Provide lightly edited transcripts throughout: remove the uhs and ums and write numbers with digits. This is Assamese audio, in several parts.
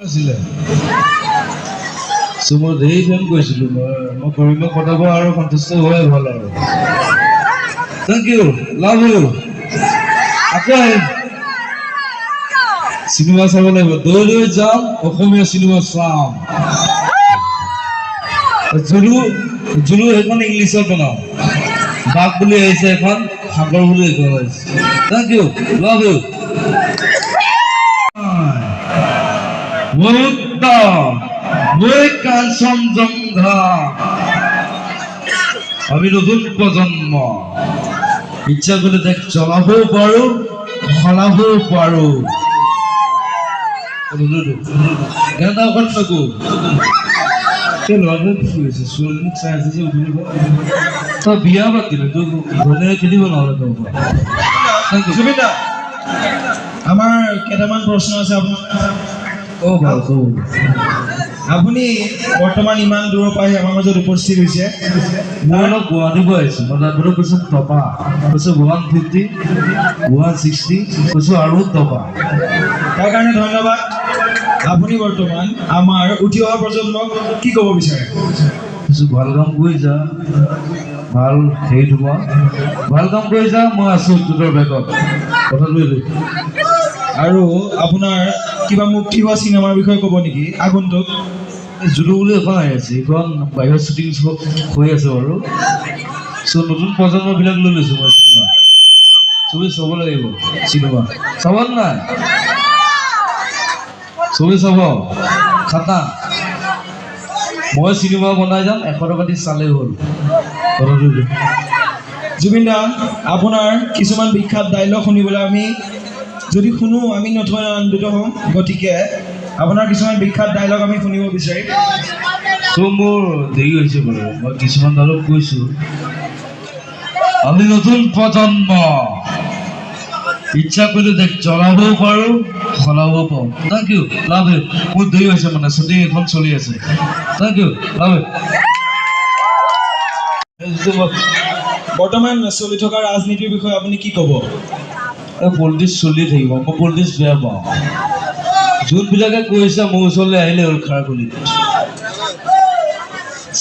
আছিলে মই ধেই ফোন কৰিছিলো মই কৰিব পঠাব আৰু সন্তুষ্ট হোৱাই ভাল আৰু থেংক ইউ লাভ ইউ আকৌ আহিম চিনেমা চাব লাগিব দৈ দৈ যাম অসমীয়া চিনেমা চাম জুলু জুলু সেইখন ইংলিছত বনাওঁ বাঘ বুলি আহিছে এখন সাগৰ বুলি এইখন আহিছে থেংক ইউ লাভ ইউ আমি নতুন প্রজন্ম ইচ্ছা করলে দেখ চলাবও পারো সলাবও পারো বিয়া পাতিলে খেলিব নহলে আমাৰ কেইটামান প্ৰশ্ন আছে আপুনি বৰ্তমান ইমান দূৰৰ পৰা আমাৰ মাজত উপস্থিত হৈছে মই অলপ গুৱাহাটীৰ পৰা আহিছোঁ মই তাত কৈছোঁ টপা কৈছোঁ 150 160 কৈছোঁ আৰু টপা তাৰ কাৰণে ধন্যবাদ আপুনি বৰ্তমান আমাৰ উঠি অহা প্ৰজন্মক কি ক'ব বিচাৰে কৈছোঁ ভাল কাম কৰি যা ভাল হেৰি তোমাৰ ভাল কাম কৰি যা মই আছোঁ তোৰ বেগত কথাটো এইটো আৰু আপোনাৰ কিবা মুক্তি হোৱা চিনেমাৰ বিষয়ে ক'ব নেকি আগন্তুক জুলু বুলি এখন আহি আছে এইখন বাহিৰত শ্বুটিং হৈ আছে বাৰু চ' নতুন প্ৰজন্মবিলাক লৈ লৈছোঁ মই চিনেমা চবেই চাব লাগিব চিনেমা চাব নাই চবেই চাব খাটা মই চিনেমা বনাই যাম 100 টকা দি চালেই হ'ল কথাটো জুবিন দা আপোনাৰ কিছুমান বিখ্যাত ডাইলগ শুনিবলৈ আমি যদি শুনো আমি নথৈ আনন্দিত হ'ম গতিকে আপোনাৰ কিছুমান বিখ্যাত ডাইলগ আমি শুনিব বিচাৰিম চ' মোৰ দেৰি হৈছে বাৰু মই কিছুমান ডাইলগ কৈছোঁ আমি নতুন প্ৰজন্ম ইচ্ছা কৰিলে দেখ চলাবও পাৰোঁ সলাবও পাৰোঁ থেংক ইউ লাভ ইউ মোৰ দেৰি হৈছে মানে শ্বুটিং এখন চলি আছে থেংক ইউ লাভ ইউ বৰ্তমান চলি থকা ৰাজনীতিৰ বিষয়ে আপুনি কি ক'ব পলিটিক্স চলি থাকিব মই পলিটিক্স বেয়া পাওঁ যোনবিলাকে কৈছে মোৰ ওচৰলৈ আহিলে হ'ল খাৰ গলি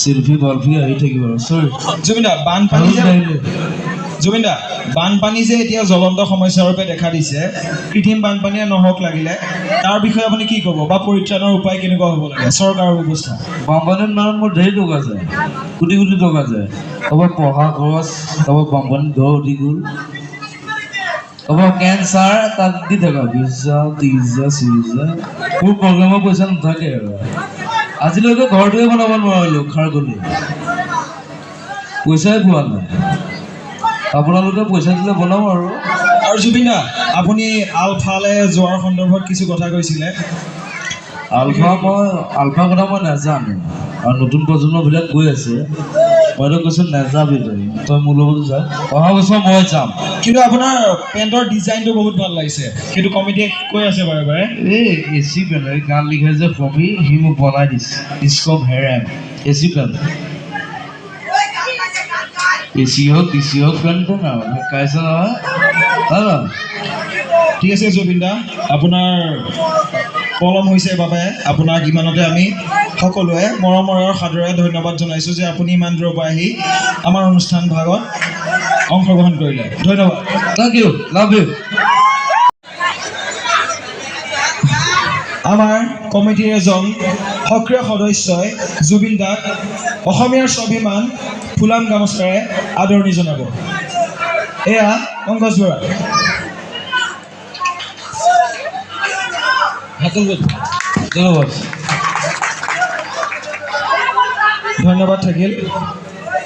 চেল্ফি বলফি আহি থাকিব চৰি জুবিন দা বানপানী যে এতিয়া জ্বলন্ত সমস্যাৰ ৰূপে দেখা দিছে কৃত্ৰিম বানপানীয়ে নহওক লাগিলে তাৰ বিষয়ে আপুনি কি ক'ব বা পৰিত্ৰাণৰ উপায় কেনেকুৱা হ'ব লাগে চৰকাৰৰ ব্যৱস্থা বানপানীৰ নামত মোৰ ধেৰ টকা যায় কোটি কোটি টকা যায় ক'ৰবাত পঢ়া খৰচ ক'ৰবাত বানপানীত ঘৰ উঠি গ'ল ক'ৰবাত কেঞ্চাৰ তাত দি থকা 20,000 30,000 40,000 মোৰ প্ৰগ্ৰেমৰ পইচা নাথাকে আৰু আজিলৈকে ঘৰটোৱে বনাব নোৱাৰিলোঁ খাৰ গলি পইচাই পোৱা নাই আপোনালোকে পইচা দিলে বনাম আৰু জুবিন দা আপুনি আলফালে যোৱাৰ সন্দৰ্ভত কিছু কথা কৈছিলে আলফা কথা মই নাজানো আৰু নতুন প্ৰজন্মবিলাক গৈ আছে মইতো কৈছোঁ নাযাবি তই মোৰ লগত যা অহা বছৰ মই যাম কিন্তু আপোনাৰ পেণ্টৰ ডিজাইনটো বহুত ভাল লাগিছে সেইটো কমিটিয়ে কৈ আছে বাৰে বাৰে এই এচি পেণ্ট এই গান লিখে যে কবি সি মোক বনাই দিছে স্কপ হেৰেম এচি পেণ্ট এচি হওক ডিচি হওক পেণ্ট কাইছে নহয় ঠিক আছে জুবিন দা আপোনাৰ পলম হৈছে বাবে আপোনাক ইমানতে আমি সকলোৱে মৰমৰ সাদৰেৰে ধন্যবাদ জনাইছোঁ যে আপুনি ইমান দূৰৰ পৰা আহি আমাৰ অনুষ্ঠান ভাগত অংশগ্ৰহণ কৰিলে ধন্যবাদ থেংক ইউ লাভ ইউ আমাৰ কমিটিৰ এজন সক্ৰিয় সদস্যই জুবিন দাক অসমীয়াৰ স্বাভিমান ফুলাম গামোচাৰে আদৰণি জনাব এয়া পংকজ বৰা ধন্যবাদ থাকিল